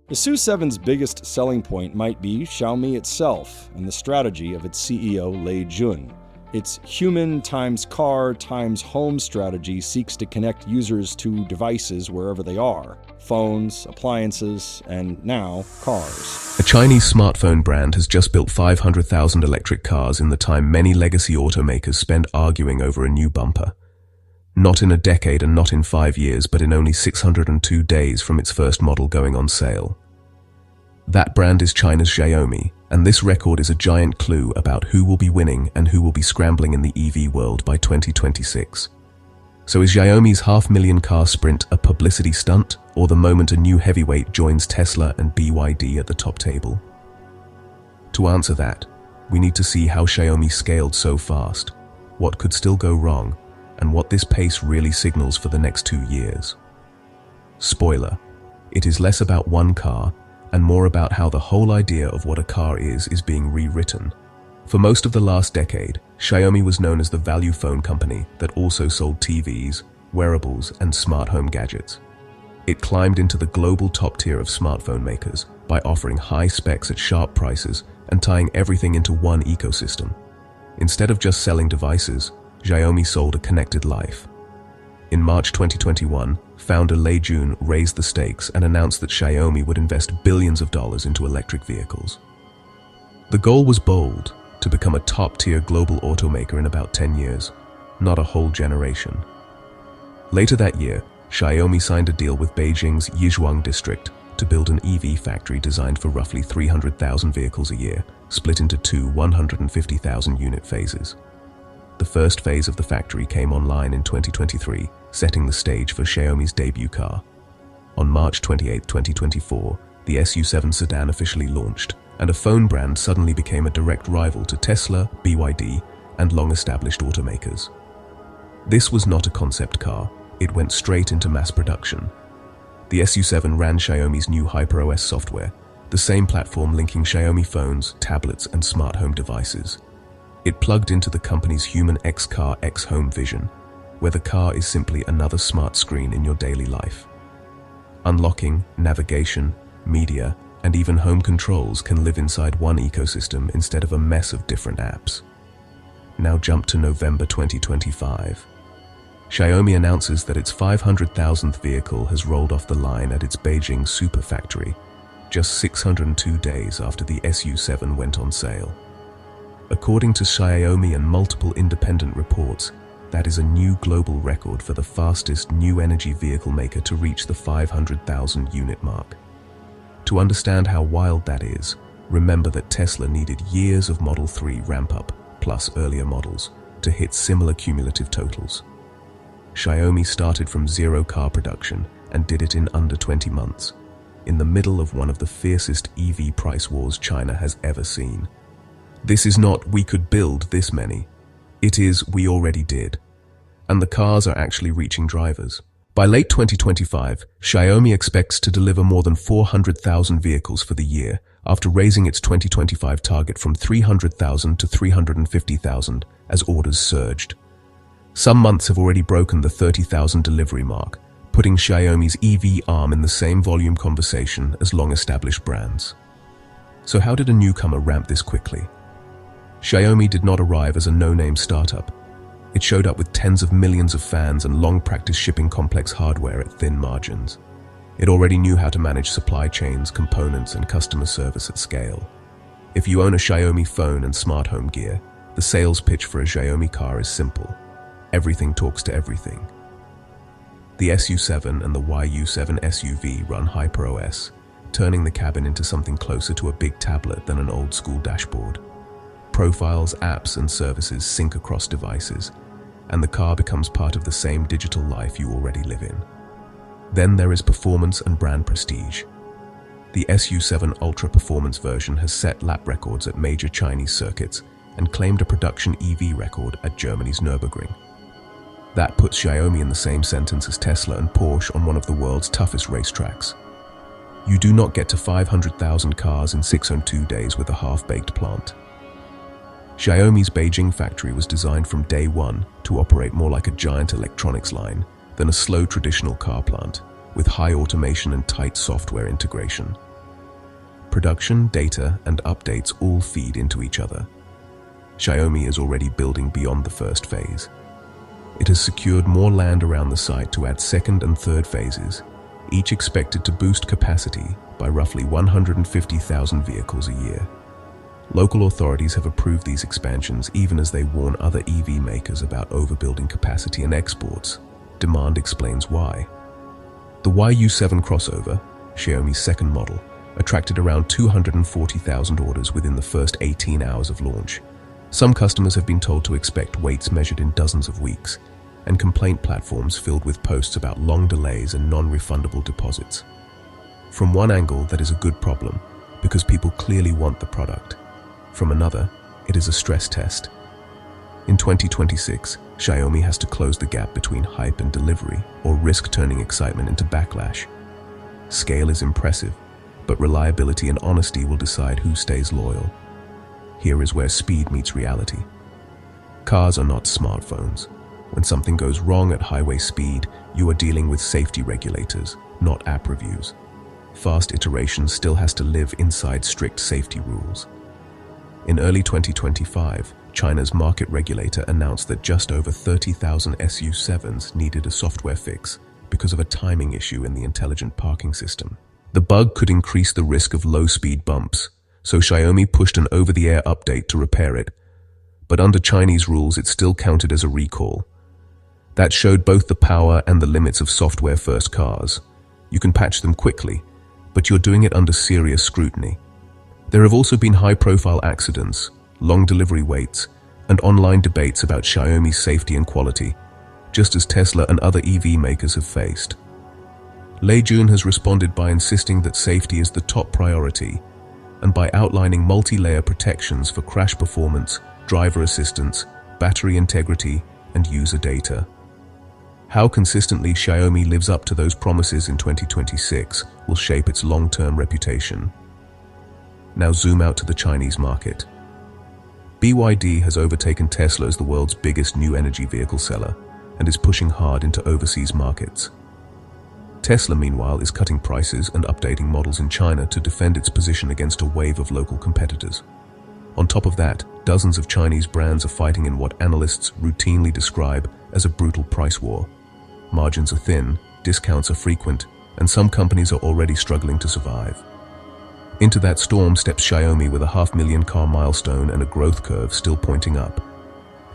The SU7's biggest selling point might be Xiaomi itself and the strategy of its CEO Lei Jun. Its human times car times home strategy seeks to connect users to devices wherever they are: phones, appliances, and now cars. A Chinese smartphone brand has just built 500,000 electric cars in the time many legacy automakers spend arguing over a new bumper. Not in a decade and not in 5 years, but in only 602 days from its first model going on sale. That brand is China's Xiaomi, and this record is a giant clue about who will be winning and who will be scrambling in the EV world by 2026. So is Xiaomi's 500,000 car sprint a publicity stunt, or the moment a new heavyweight joins Tesla and BYD at the top table? To answer that, we need to see how Xiaomi scaled so fast, what could still go wrong, and what this pace really signals for the next 2 years. Spoiler, it is less about one car and more about how the whole idea of what a car is being rewritten. For most of the last decade, Xiaomi was known as the value phone company that also sold TVs, wearables, and smart home gadgets. It climbed into the global top tier of smartphone makers by offering high specs at sharp prices and tying everything into one ecosystem. Instead of just selling devices, Xiaomi sold a connected life. In March 2021, founder Lei Jun raised the stakes and announced that Xiaomi would invest billions of dollars into electric vehicles. The goal was bold: to become a top-tier global automaker in about 10 years, not a whole generation. Later that year, Xiaomi signed a deal with Beijing's Yizhuang district to build an EV factory designed for roughly 300,000 vehicles a year, split into two 150,000-unit phases. The first phase of the factory came online in 2023, setting the stage for Xiaomi's debut car. On March 28, 2024, the SU7 sedan officially launched, and a phone brand suddenly became a direct rival to Tesla, BYD, and long-established automakers. This was not a concept car, it went straight into mass production. The SU7 ran Xiaomi's new HyperOS software, the same platform linking Xiaomi phones, tablets, and smart home devices. It plugged into the company's human X-Car X-Home vision, where the car is simply another smart screen in your daily life. Unlocking, navigation, media, and even home controls can live inside one ecosystem instead of a mess of different apps. Now jump to November 2025. Xiaomi announces that its 500,000th vehicle has rolled off the line at its Beijing super factory, just 602 days after the SU7 went on sale. According to Xiaomi and multiple independent reports, that is a new global record for the fastest new energy vehicle maker to reach the 500,000 unit mark. To understand how wild that is, remember that Tesla needed years of Model 3 ramp-up, plus earlier models, to hit similar cumulative totals. Xiaomi started from zero car production and did it in under 20 months, in the middle of one of the fiercest EV price wars China has ever seen. This is not "we could build this many." It is "we already did." And the cars are actually reaching drivers. By late 2025, Xiaomi expects to deliver more than 400,000 vehicles for the year, after raising its 2025 target from 300,000 to 350,000 as orders surged. Some months have already broken the 30,000 delivery mark, putting Xiaomi's EV arm in the same volume conversation as long-established brands. So how did a newcomer ramp this quickly? Xiaomi did not arrive as a no-name startup. It showed up with tens of millions of fans and long practice shipping complex hardware at thin margins. It already knew how to manage supply chains, components, and customer service at scale. If you own a Xiaomi phone and smart home gear, the sales pitch for a Xiaomi car is simple. Everything talks to everything. The SU7 and the YU7 SUV run HyperOS, turning the cabin into something closer to a big tablet than an old-school dashboard. Profiles, apps, and services sync across devices, and the car becomes part of the same digital life you already live in. Then there is performance and brand prestige. The SU7 Ultra Performance version has set lap records at major Chinese circuits and claimed a production EV record at Germany's Nürburgring. That puts Xiaomi in the same sentence as Tesla and Porsche on one of the world's toughest racetracks. You do not get to 500,000 cars in 602 days with a half-baked plant. Xiaomi's Beijing factory was designed from day one to operate more like a giant electronics line than a slow traditional car plant, with high automation and tight software integration. Production, data, and updates all feed into each other. Xiaomi is already building beyond the first phase. It has secured more land around the site to add second and third phases, each expected to boost capacity by roughly 150,000 vehicles a year. Local authorities have approved these expansions even as they warn other EV makers about overbuilding capacity and exports. Demand explains why. The YU7 crossover, Xiaomi's second model, attracted around 240,000 orders within the first 18 hours of launch. Some customers have been told to expect waits measured in dozens of weeks, and complaint platforms filled with posts about long delays and non-refundable deposits. From one angle, that is a good problem, because people clearly want the product. From another, it is a stress test. In 2026, Xiaomi has to close the gap between hype and delivery, or risk turning excitement into backlash. Scale is impressive, but reliability and honesty will decide who stays loyal. Here is where speed meets reality. Cars are not smartphones. When something goes wrong at highway speed, you are dealing with safety regulators, not app reviews. Fast iteration still has to live inside strict safety rules. In early 2025, China's market regulator announced that just over 30,000 SU7s needed a software fix because of a timing issue in the intelligent parking system. The bug could increase the risk of low-speed bumps, so Xiaomi pushed an over-the-air update to repair it. But under Chinese rules, it still counted as a recall. That showed both the power and the limits of software-first cars. You can patch them quickly, but you're doing it under serious scrutiny. There have also been high-profile accidents, long delivery waits, and online debates about Xiaomi's safety and quality, just as Tesla and other EV makers have faced. Lei Jun has responded by insisting that safety is the top priority, and by outlining multi-layer protections for crash performance, driver assistance, battery integrity, and user data. How consistently Xiaomi lives up to those promises in 2026 will shape its long-term reputation. Now zoom out to the Chinese market. BYD has overtaken Tesla as the world's biggest new energy vehicle seller and is pushing hard into overseas markets. Tesla, meanwhile, is cutting prices and updating models in China to defend its position against a wave of local competitors. On top of that, dozens of Chinese brands are fighting in what analysts routinely describe as a brutal price war. Margins are thin, discounts are frequent, and some companies are already struggling to survive. Into that storm steps Xiaomi with a 500,000 car milestone and a growth curve still pointing up.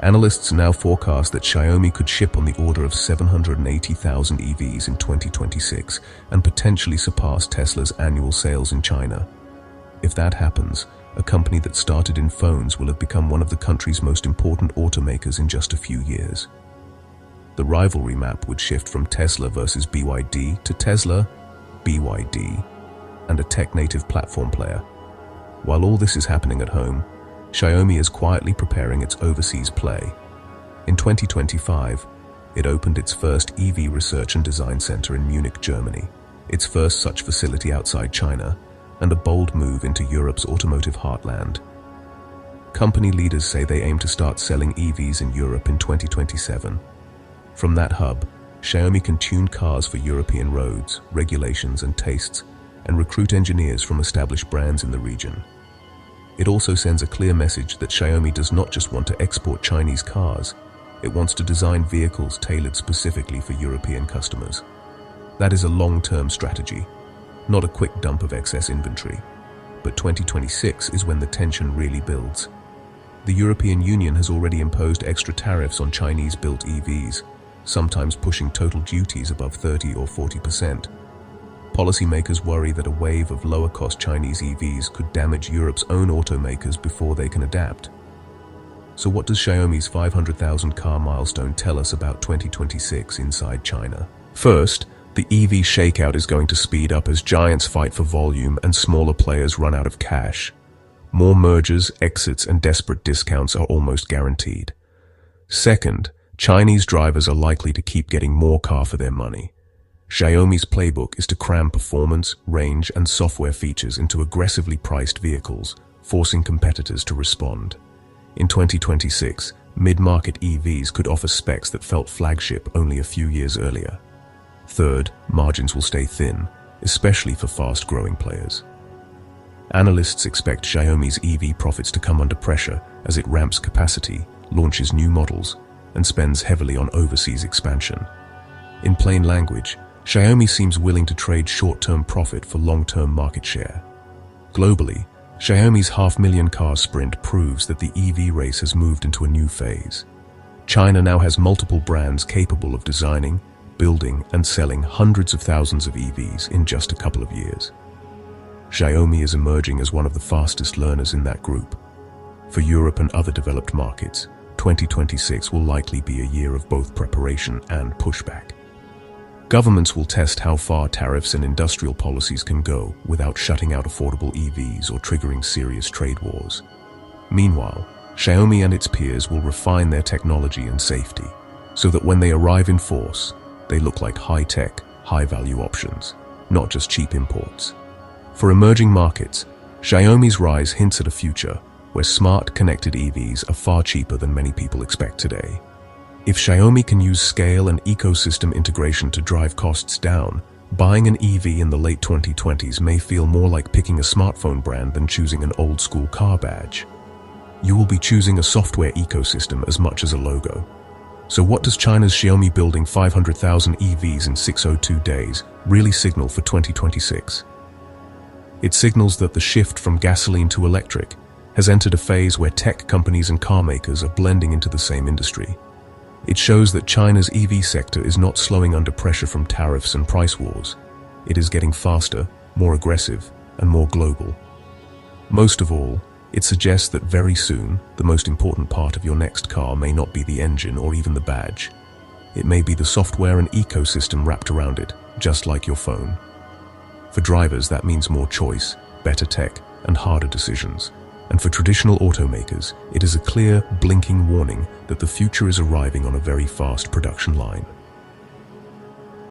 Analysts now forecast that Xiaomi could ship on the order of 780,000 EVs in 2026 and potentially surpass Tesla's annual sales in China. If that happens, a company that started in phones will have become one of the country's most important automakers in just a few years. The rivalry map would shift from Tesla versus BYD to Tesla, BYD, and a tech-native platform player. While all this is happening at home, Xiaomi is quietly preparing its overseas play. In 2025, it opened its first EV research and design center in Munich, Germany, its first such facility outside China, and a bold move into Europe's automotive heartland. Company leaders say they aim to start selling EVs in Europe in 2027. From that hub, Xiaomi can tune cars for European roads, regulations, and tastes, and recruit engineers from established brands in the region. It also sends a clear message that Xiaomi does not just want to export Chinese cars, it wants to design vehicles tailored specifically for European customers. That is a long-term strategy, not a quick dump of excess inventory. But 2026 is when the tension really builds. The European Union has already imposed extra tariffs on Chinese-built EVs, sometimes pushing total duties above 30 or 40%. Policymakers worry that a wave of lower-cost Chinese EVs could damage Europe's own automakers before they can adapt. So what does Xiaomi's 500,000 car milestone tell us about 2026 inside China? First, the EV shakeout is going to speed up as giants fight for volume and smaller players run out of cash. More mergers, exits, and desperate discounts are almost guaranteed. Second, Chinese drivers are likely to keep getting more car for their money. Xiaomi's playbook is to cram performance, range, and software features into aggressively priced vehicles, forcing competitors to respond. In 2026, mid-market EVs could offer specs that felt flagship only a few years earlier. Third, margins will stay thin, especially for fast-growing players. Analysts expect Xiaomi's EV profits to come under pressure as it ramps capacity, launches new models, and spends heavily on overseas expansion. In plain language, Xiaomi seems willing to trade short-term profit for long-term market share. Globally, Xiaomi's 500,000 car sprint proves that the EV race has moved into a new phase. China now has multiple brands capable of designing, building, and selling hundreds of thousands of EVs in just a couple of years. Xiaomi is emerging as one of the fastest learners in that group. For Europe and other developed markets, 2026 will likely be a year of both preparation and pushback. Governments will test how far tariffs and industrial policies can go without shutting out affordable EVs or triggering serious trade wars. Meanwhile, Xiaomi and its peers will refine their technology and safety so that when they arrive in force, they look like high-tech, high-value options, not just cheap imports. For emerging markets, Xiaomi's rise hints at a future where smart, connected EVs are far cheaper than many people expect today. If Xiaomi can use scale and ecosystem integration to drive costs down, buying an EV in the late 2020s may feel more like picking a smartphone brand than choosing an old-school car badge. You will be choosing a software ecosystem as much as a logo. So what does China's Xiaomi building 500,000 EVs in 602 days really signal for 2026? It signals that the shift from gasoline to electric has entered a phase where tech companies and car makers are blending into the same industry. It shows that China's EV sector is not slowing under pressure from tariffs and price wars. It is getting faster, more aggressive, and more global. Most of all, it suggests that very soon, the most important part of your next car may not be the engine or even the badge. It may be the software and ecosystem wrapped around it, just like your phone. For drivers, that means more choice, better tech, and harder decisions. And for traditional automakers, it is a clear, blinking warning that the future is arriving on a very fast production line.